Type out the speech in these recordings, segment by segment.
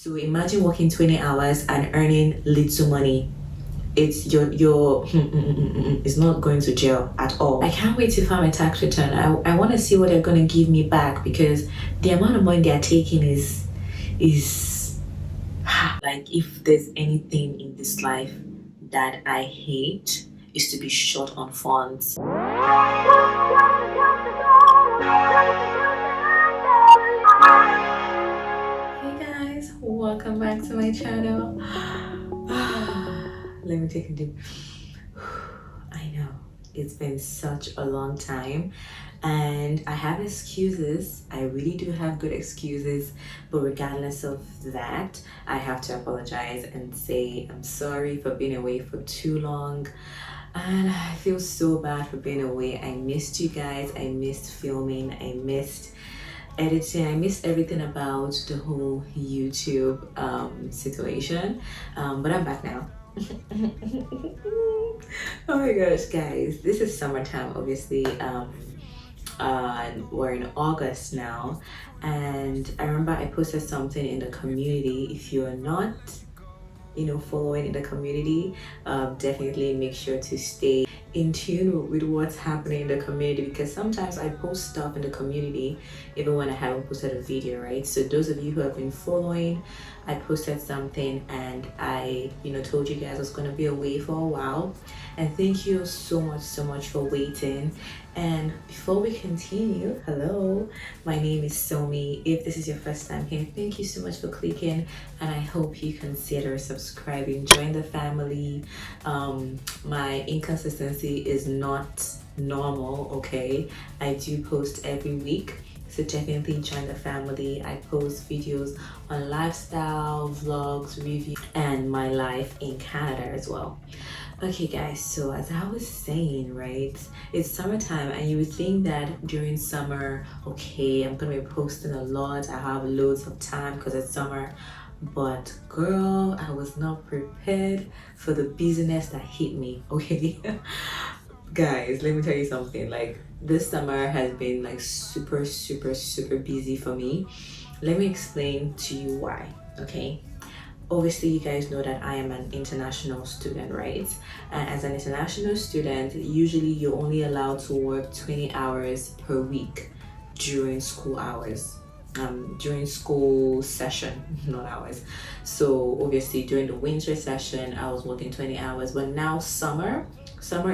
So imagine working 20 hours and earning little money. It's your it's not going to jail at all. I can't wait to file my tax return. I want to see what they're going to give me back, because the amount of money they're taking is like, if there's anything in this life that I hate, is to be short on funds. Hey guys, welcome back to my channel. Let me take a deep. I know it's been such a long time, and I have excuses. I really do have good excuses, but regardless of that, I have to apologize and say I'm sorry for being away for too long. And I feel so bad for being away. I missed you guys. I missed filming. I missed editing. I missed everything about the whole YouTube situation. But I'm back now. Oh my gosh, guys, this is summertime, obviously. We're in August now, and I remember I posted something in the community. If you're not following in the community, definitely make sure to stay in tune with what's happening in the community, because sometimes I post stuff in the community even when I haven't posted a video, right? So those of you who have been following, I posted something and I told you guys I was going to be away for a while, and thank you so much for waiting. And before we continue, hello, my name is Sommy. If this is your first time here, thank you so much for clicking, and I hope you consider subscribing. Join the family. My inconsistency is not normal, okay? I do post every week, so definitely join the family. I post videos on lifestyle, vlogs, reviews, and my life in Canada as well. Okay guys, so as I was saying, right, it's summertime, and you would think that during summer, okay, I'm gonna be posting a lot, I have loads of time because it's summer. But girl, I was not prepared for the busyness that hit me, okay? Guys, let me tell you something. Like, this summer has been like super busy for me. Let me explain to you why, okay? Obviously, you guys know that I am an international student, right? And as an international student, usually you're only allowed to work 20 hours per week during school hours. During school session, not hours. So obviously during the winter session I was working 20 hours, but now summer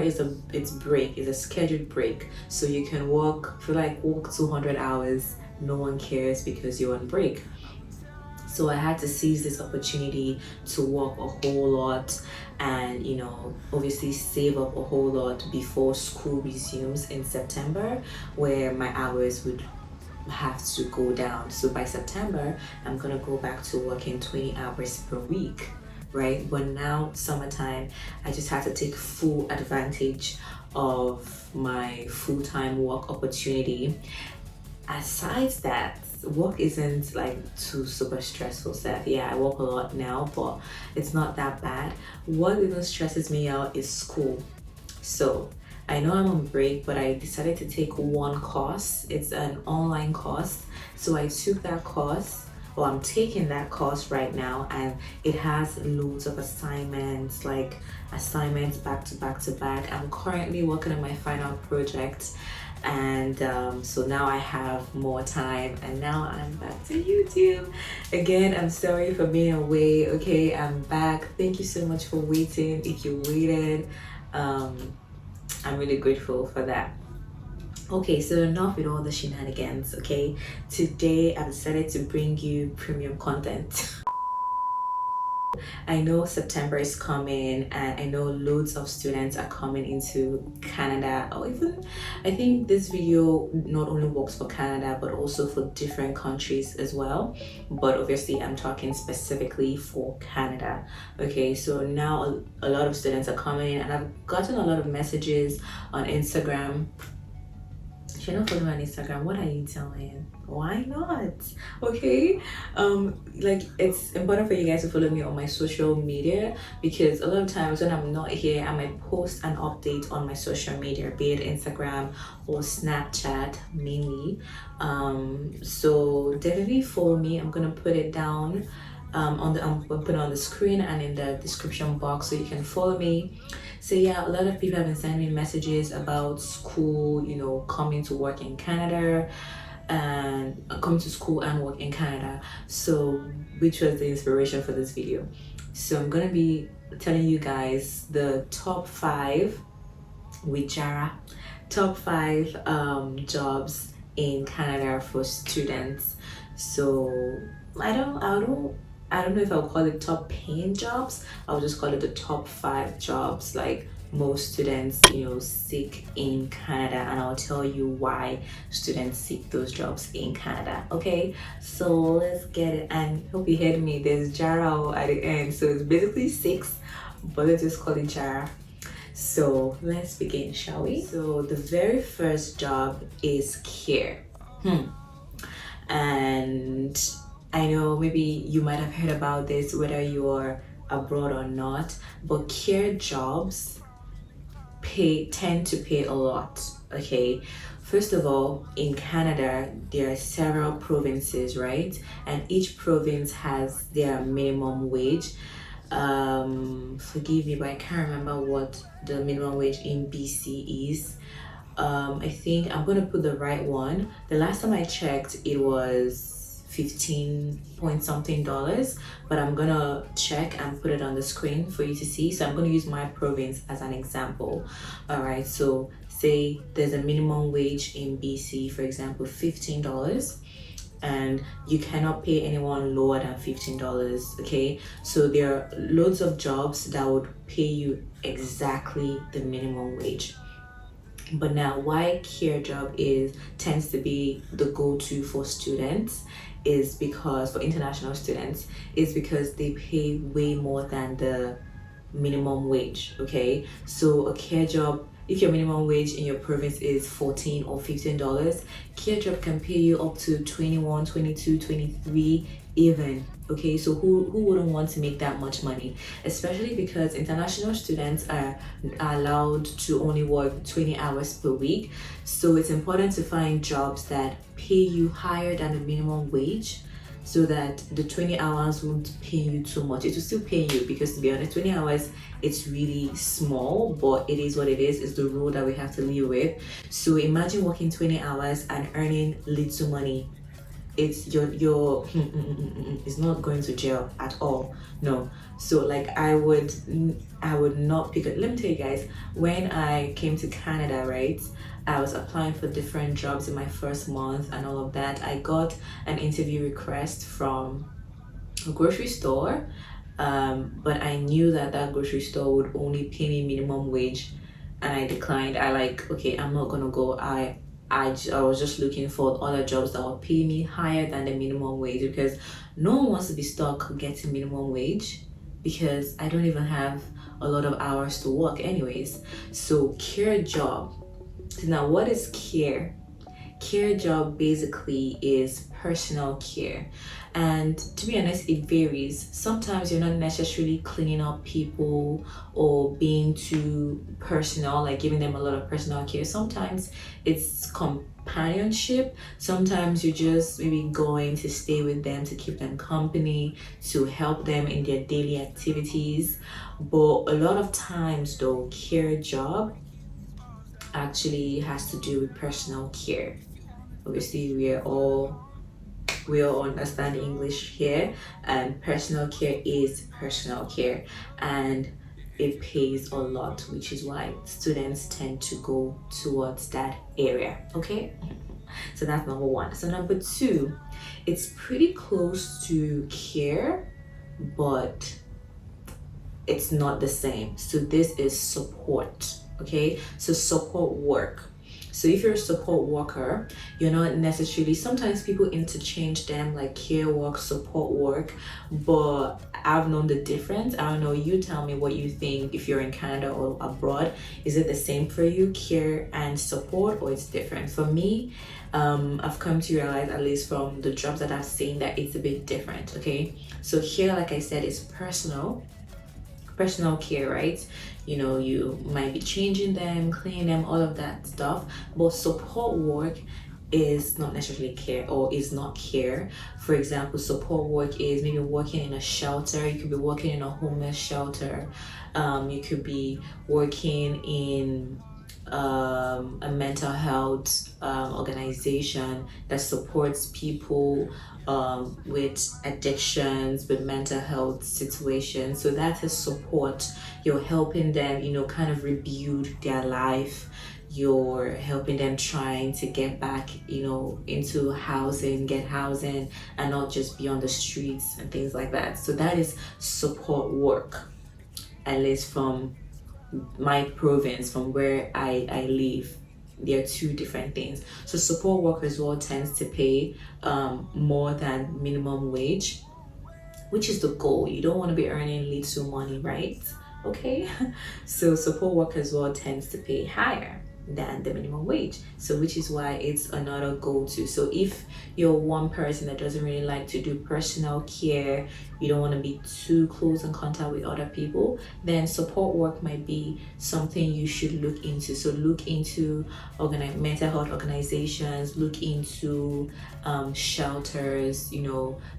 is it's break, it's a scheduled break, so you can work 200 hours, no one cares, because you're on break. So I had to seize this opportunity to work a whole lot, and obviously save up a whole lot before school resumes in September, where my hours would have to go down. So by September, I'm gonna go back to working 20 hours per week, right? But now summertime, I just have to take full advantage of my full-time work opportunity. Aside that, work isn't like too super stressful stuff. Yeah, I work a lot now, but it's not that bad. What even stresses me out is school. So I know I'm on break, but I decided to take one course. It's an online course. So I took that course, or I'm taking that course right now, and it has loads of assignments, like assignments back to back to back. I'm currently working on my final project, and so now I have more time, and now I'm back to YouTube again. I'm sorry for being away, okay? I'm back. Thank you so much for waiting. If you waited, I'm really grateful for that. Okay, so enough with all the shenanigans, okay? Today I've decided to bring you premium content. I know September is coming, and I know loads of students are coming into Canada, or even I think this video not only works for Canada but also for different countries as well, but obviously I'm talking specifically for Canada. Okay, so now a lot of students are coming, and I've gotten a lot of messages on Instagram. If you're not following me on Instagram, what are you doing? Why not? Okay, like, it's important for you guys to follow me on my social media, because a lot of times when I'm not here, I might post an update on my social media, be it Instagram or Snapchat mainly. So definitely follow me. I'm gonna put it down I'm gonna put it on the screen and in the description box so you can follow me. So yeah, a lot of people have been sending me messages about school, you know, coming to work in Canada and coming to school and work in Canada. So which was the inspiration for this video. So I'm gonna be telling you guys the top 5 with Jara, top 5 jobs in Canada for students. So I don't know if I'll call it top paying jobs. I'll just call it the top 5 jobs like most students, you know, seek in Canada, and I'll tell you why students seek those jobs in Canada. Okay, so let's get it. And hope you heard me. There's Jara at the end, so it's basically 6, but let's just call it Jara. So let's begin, shall we? So the very first job is care. And I know maybe you might have heard about this whether you're abroad or not, but care jobs tend to pay a lot. Okay, first of all, in Canada there are several provinces, right? And each province has their minimum wage. Forgive me, but I can't remember what the minimum wage in BC is. I think I'm gonna put the right one. The last time I checked it was 15 point something dollars, but I'm gonna check and put it on the screen for you to see. So I'm gonna use my province as an example. All right, so say there's a minimum wage in BC, for example, $15, and you cannot pay anyone lower than $15. Okay, so there are loads of jobs that would pay you exactly the minimum wage. But now why care job tends to be the go-to for students is because for international students is because they pay way more than the minimum wage. Okay, so a care job, if your minimum wage in your province is $14 or $15, care job can pay you up to 21, 22, 23 even. Okay, so who wouldn't want to make that much money, especially because international students are allowed to only work 20 hours per week. So it's important to find jobs that pay you higher than the minimum wage, so that the 20 hours won't pay you too much. It will still pay you, because to be honest, 20 hours, it's really small, but it is what it is. It's the rule that we have to live with. So imagine working 20 hours and earning little money. It's your it's not going to jail at all. No. So like I would not pick it. Let me tell you guys, when I came to Canada, right, I was applying for different jobs in my first month and all of that. I got an interview request from a grocery store, but I knew that grocery store would only pay me minimum wage, and I declined. Okay, I'm not gonna go. I was just looking for other jobs that would pay me higher than the minimum wage, because no one wants to be stuck getting minimum wage, because I don't even have a lot of hours to work anyways. So care job. Now what is care? Care job basically is personal care, and to be honest, it varies. Sometimes you're not necessarily cleaning up people or being too personal, like giving them a lot of personal care. Sometimes it's companionship. Sometimes you're just maybe going to stay with them to keep them company, to help them in their daily activities. But a lot of times though, care job actually has to do with personal care. Obviously we all understand English here, and personal care is personal care, and it pays a lot, which is why students tend to go towards that area. Okay, so that's number 1. So number 2, it's pretty close to care, but it's not the same. So this is support. Okay, so support work. So if you're a support worker, you're not necessarily, sometimes people interchange them, like care work, support work, but I've known the difference. I don't know, you tell me what you think. If you're in Canada or abroad, is it the same for you, care and support, or it's different? For me, I've come to realize, at least from the jobs that I've seen, that it's a bit different. Okay, so here, like I said, is personal care, right? You know, you might be changing them, cleaning them, all of that stuff. But support work is not necessarily care or is not care. For example, support work is maybe working in a shelter. You could be working in a homeless shelter. You could be working in a mental health organization that supports people with addictions, with mental health situations. So that's a support. You're helping them, kind of rebuild their life. You're helping them trying to get back, into housing, get housing, and not just be on the streets and things like that. So that is support work, at least from my province, from where I live. There are two different things. So support work as well tends to pay more than minimum wage, which is the goal. You don't want to be earning little money, right? Okay. So support work as well tends to pay higher than the minimum wage, so which is why it's another go-to. So if you're one person that doesn't really like to do personal care, you don't want to be too close in contact with other people, then support work might be something you should look into. So look into mental health organizations, look into shelters,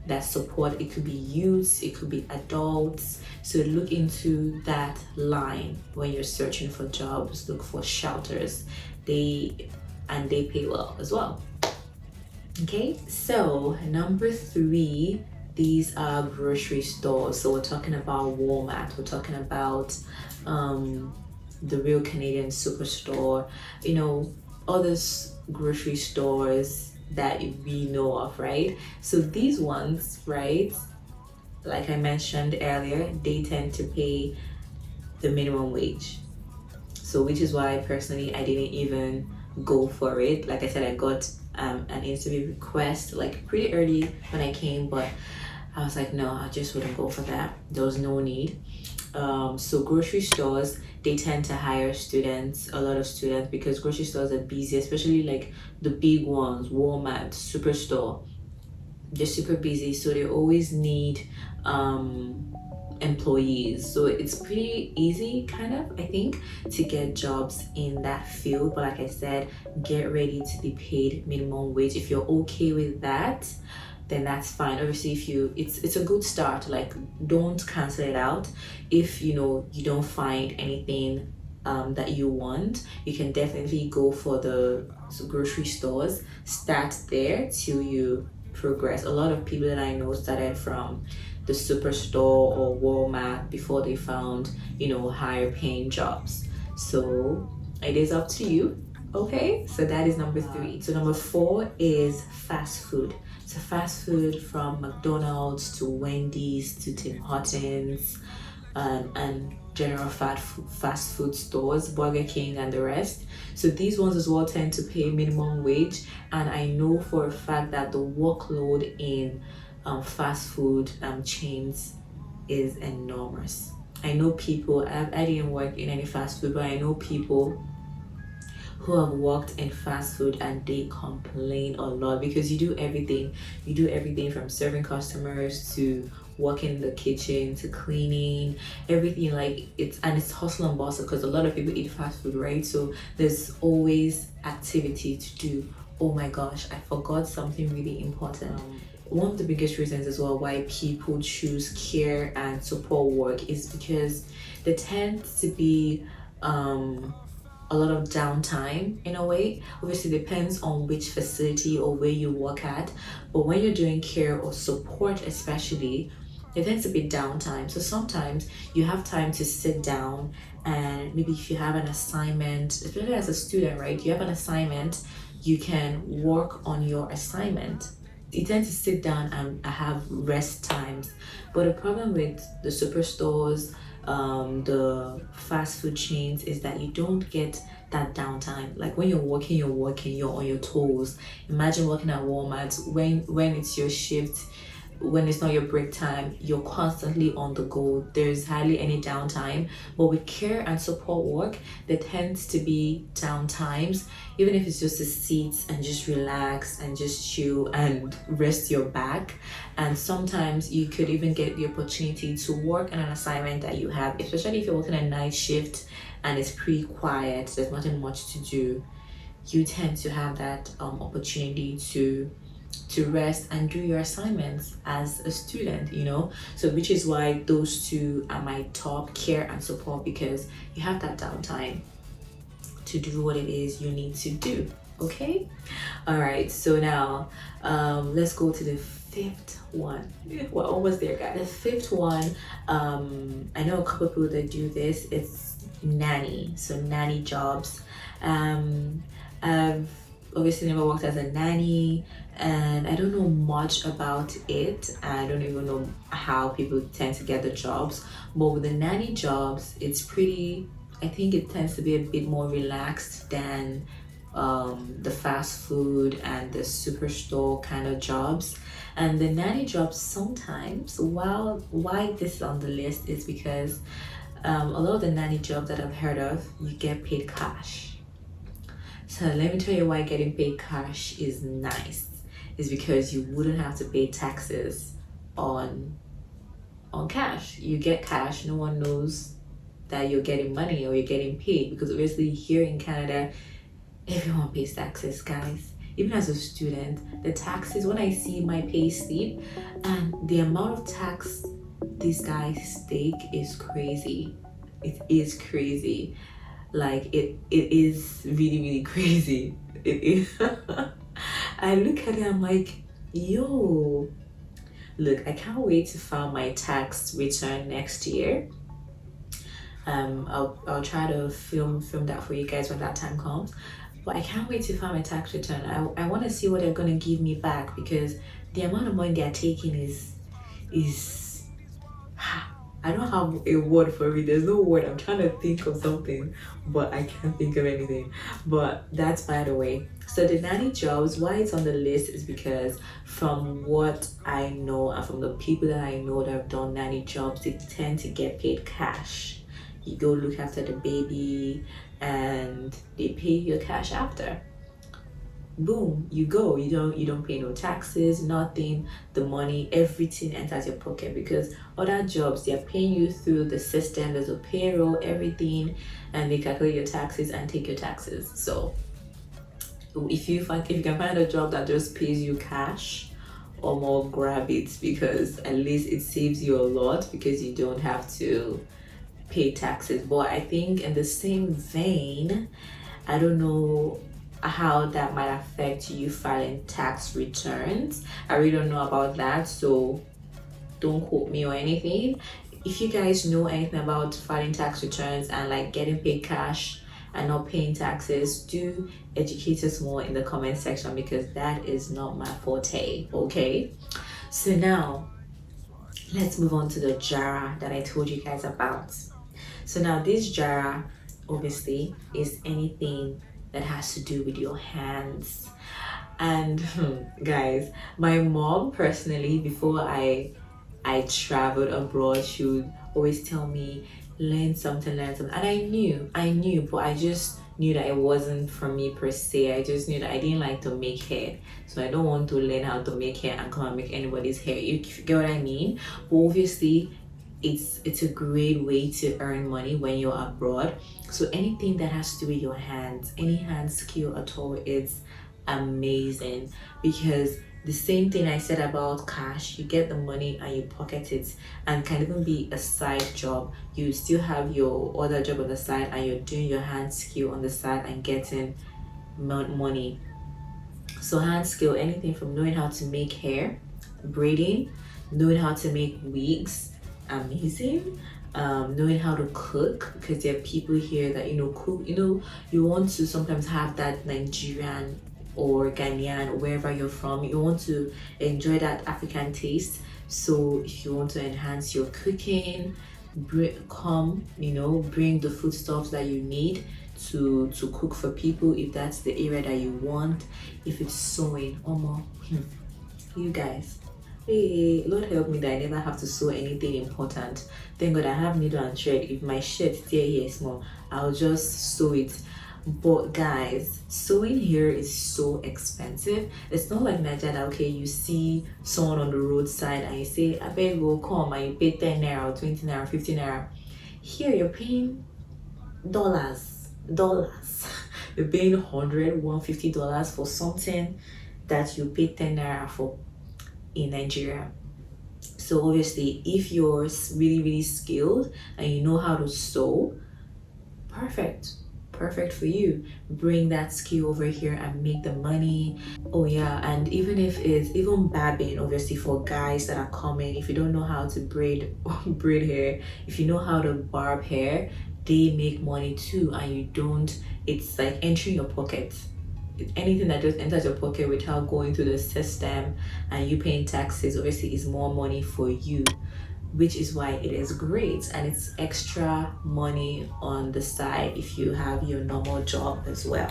that support. It could be youths, it could be adults. So look into that line when you're searching for jobs. Look for shelters. They pay well as well. Okay, so number 3, these are grocery stores. So we're talking about Walmart, we're talking about the Real Canadian Superstore, other grocery stores that we know of, right? So these ones, right, like I mentioned earlier, they tend to pay the minimum wage. So which is why personally I didn't even go for it. Like I said, I got an interview request like pretty early when I came, but I was like, no, I just wouldn't go for that. There was no need. So grocery stores, they tend to hire students, a lot of students, because grocery stores are busy, especially like the big ones, Walmart, Superstore. They're super busy, so they always need employees. So it's pretty easy, kind of, I think, to get jobs in that field. But like I said, get ready to be paid minimum wage. If you're okay with that, then that's fine. Obviously, if it's a good start. Like, don't cancel it out. If you don't find anything that you want, you can definitely go for the grocery stores. Start there till you progress. A lot of people that I know started from the Superstore or Walmart before they found higher paying jobs. So it is up to you. Okay, so that is number 3. So number 4 is fast food. So fast food, from McDonald's to Wendy's to Tim Hortons, and general fast food stores, Burger King and the rest. So these ones as well tend to pay minimum wage, and I know for a fact that the workload in fast food chains is enormous. I know people, I didn't work in any fast food, but I know people who have worked in fast food and they complain a lot, because you do everything from serving customers to working in the kitchen to cleaning, everything. Like, it's hustle and bustle, because a lot of people eat fast food, right? So there's always activity to do. Oh my gosh, I forgot something really important. One of the biggest reasons as well why people choose care and support work is because there tends to be a lot of downtime in a way. Obviously depends on which facility or where you work at, but when you're doing care or support especially, there tends to be downtime. So sometimes you have time to sit down, and maybe if you have an assignment, especially as a student, right, you have an assignment, you can work on your assignment. You tend to sit down and have rest times. But the problem with the superstores, the fast food chains, is that you don't get that downtime. Like, when you're working, you're on your toes. Imagine working at Walmart, when it's your shift, when it's not your break time, you're constantly on the go. There's hardly any downtime. But with care and support work, there tends to be downtimes, even if it's just to sit and just relax and just chill and rest your back. And sometimes you could even get the opportunity to work on an assignment that you have, especially if you're working a night shift and it's pretty quiet, there's nothing much to do. you tend to have that opportunity to rest and do your assignments as a student, you know. So which is why those two are my top, care and support, because you have that downtime to do what it is you need to do. Okay, all right, so now let's go to the fifth one. We're almost there, guys. The fifth one, I know a couple of people that do this. It's nanny. So nanny jobs. I've obviously never worked as a nanny, and I don't know much about it. I don't even know how people tend to get the jobs, but with the nanny jobs, it's pretty, I think it tends to be a bit more relaxed than the fast food and the superstore kind of jobs. And the nanny jobs sometimes, why this is on the list is because a lot of the nanny jobs that I've heard of, you get paid cash. So let me tell you why getting paid cash is nice. Is because you wouldn't have to pay taxes on cash. You get cash, no one knows that you're getting money or you're getting paid, because obviously here in Canada, everyone pays taxes, guys. Even as a student, the taxes, when I see my pay slip and the amount of tax these guys take is crazy. It is crazy. Like it is really, really crazy. It is. I look at it, I'm like, yo, look, I can't wait to file my tax return next year. I'll try to film that for you guys when that time comes. But I can't wait to file my tax return. I want to see what they're gonna give me back, because the amount of money they're taking is I don't have a word for it. There's no word. I'm trying to think of something, but I can't think of anything. But that's by the way. So the nanny jobs, why it's on the list is because from what I know and from the people that I know that have done nanny jobs, they tend to get paid cash. You go look after the baby and they pay you cash after. Boom, you go. You don't pay no taxes, nothing. The money, everything enters your pocket, because other jobs, they're paying you through the system. There's a payroll, everything, and they calculate your taxes and take your taxes. So if you can find a job that just pays you cash or more, grab it, because at least it saves you a lot, because you don't have to pay taxes. But I think in the same vein, I don't know how that might affect you filing tax returns. I really don't know about that, so don't quote me or anything. If you guys know anything about filing tax returns and like getting paid cash and not paying taxes, do educate us more in the comment section, because that is not my forte. Okay, so now let's move on to the Jara that I told you guys about. So now this Jara obviously is anything that has to do with your hands. And guys, my mom personally, before I traveled abroad, she would always tell me, learn something. And I knew, but I just knew that it wasn't for me per se. I just knew that I didn't like to make hair. So I don't want to learn how to make hair and come and make anybody's hair. You get what I mean? But obviously, it's a great way to earn money when you're abroad. So anything that has to do with your hands, any hand skill at all, it's amazing, because the same thing I said about cash, you get the money and you pocket it, and can even be a side job. You still have your other job on the side and you're doing your hand skill on the side and getting money. So hand skill, anything from knowing how to make hair, braiding, knowing how to make wigs, amazing. Knowing how to cook, because there are people here that cook. You want to sometimes have that Nigerian or Ghanaian or wherever you're from, you want to enjoy that African taste. So if you want to enhance your cooking, bring the foodstuffs that you need to cook for people, if that's the area that you want. If it's sewing, you guys, hey, Lord help me that I never have to sew anything important. Thank God I have needle and thread. If my shirt tear here small, I'll just sew it. But guys, sewing here is so expensive. It's not like Nigeria that, okay, you see someone on the roadside and you say, I beg go come, and you pay 10 naira or 20 naira, 15 naira. Here you're paying dollars. you're paying $150 for something that you pay 10 naira for in Nigeria. So obviously, if you're really skilled and you know how to sew, perfect, perfect for you. Bring that skill over here and make the money. Oh yeah, and even if it's even babbing, obviously for guys that are coming, if you don't know how to braid braid hair, if you know how to barb hair, they make money too, and you don't. It's like entering your pocket. Anything that just enters your pocket without going through the system and you paying taxes, obviously is more money for you, which is why it is great, and it's extra money on the side if you have your normal job as well.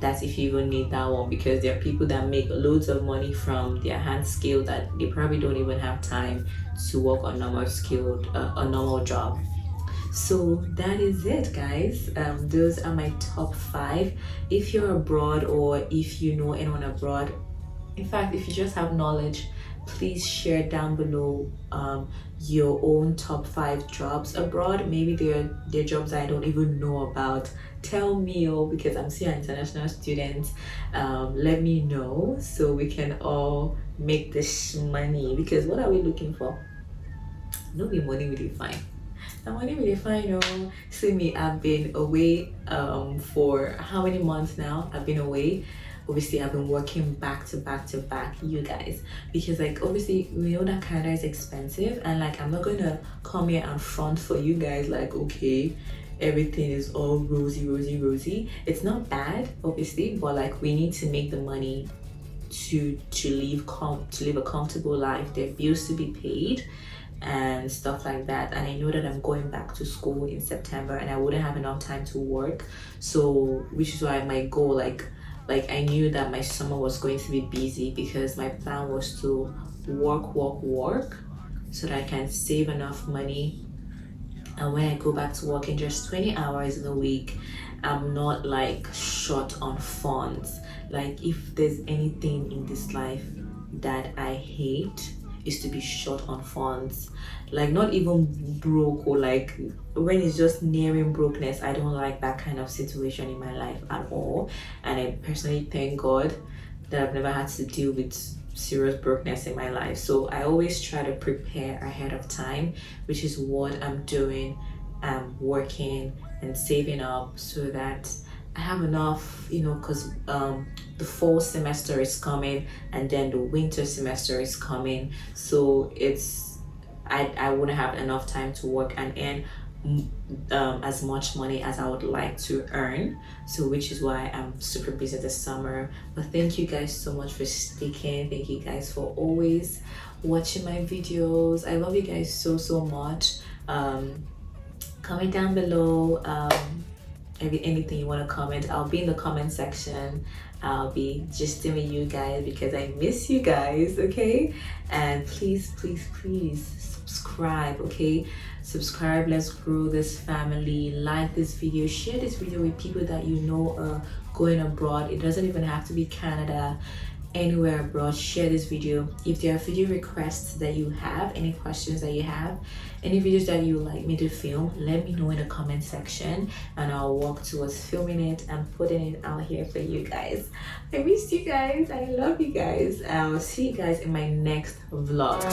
That's if you even need that one, because there are people that make loads of money from their hand skill that they probably don't even have time to work on a normal job. So that is it, guys. Those are my top 5. If you're abroad or if you know anyone abroad, in fact, if you just have knowledge, please share down below your own top 5 jobs abroad. Maybe they're jobs I don't even know about. Tell me, because I'm still an international student. Let me know so we can all make this money, because what are we looking for? No be money really fine. The money really fine, you know. See me, I've been away for how many months now? I've been away. Obviously, I've been working back to back to back, you guys, because like obviously we know that Canada is expensive, and like I'm not gonna come here and front for you guys like, okay, everything is all rosy. It's not bad, obviously, but like we need to make the money to live a comfortable life. There are bills to be paid and stuff like that, and I know that I'm going back to school in September and I wouldn't have enough time to work. So which is why my goal, like I knew that my summer was going to be busy, because my plan was to work so that I can save enough money, and when I go back to work in just 20 hours in a week, I'm not like short on funds. Like if there's anything in this life that I hate, is to be short on funds. Like not even broke, or like when it's just nearing brokenness. I don't like that kind of situation in my life at all, and I personally thank God that I've never had to deal with serious brokenness in my life. So I always try to prepare ahead of time, which is what I'm doing. I'm working and saving up so that I have enough, you know, because the fall semester is coming and then the winter semester is coming. So I wouldn't have enough time to work and earn as much money as I would like to earn. So which is why I'm super busy this summer. But thank you guys so much for sticking. Thank you guys for always watching my videos. I love you guys so much. Comment down below anything you want to comment. I'll be in the comment section. I'll be gisting with you guys because I miss you guys, okay? And please subscribe, okay? Subscribe, let's grow this family. Like this video, share this video with people that you know are going abroad. It doesn't even have to be Canada, anywhere abroad. Share this video. If there are video requests that you have, any questions that you have, any videos that you like me to film, let me know in the comment section and I'll work towards filming it and putting it out here for you guys. I miss you guys. I love you guys. I'll see you guys in my next vlog.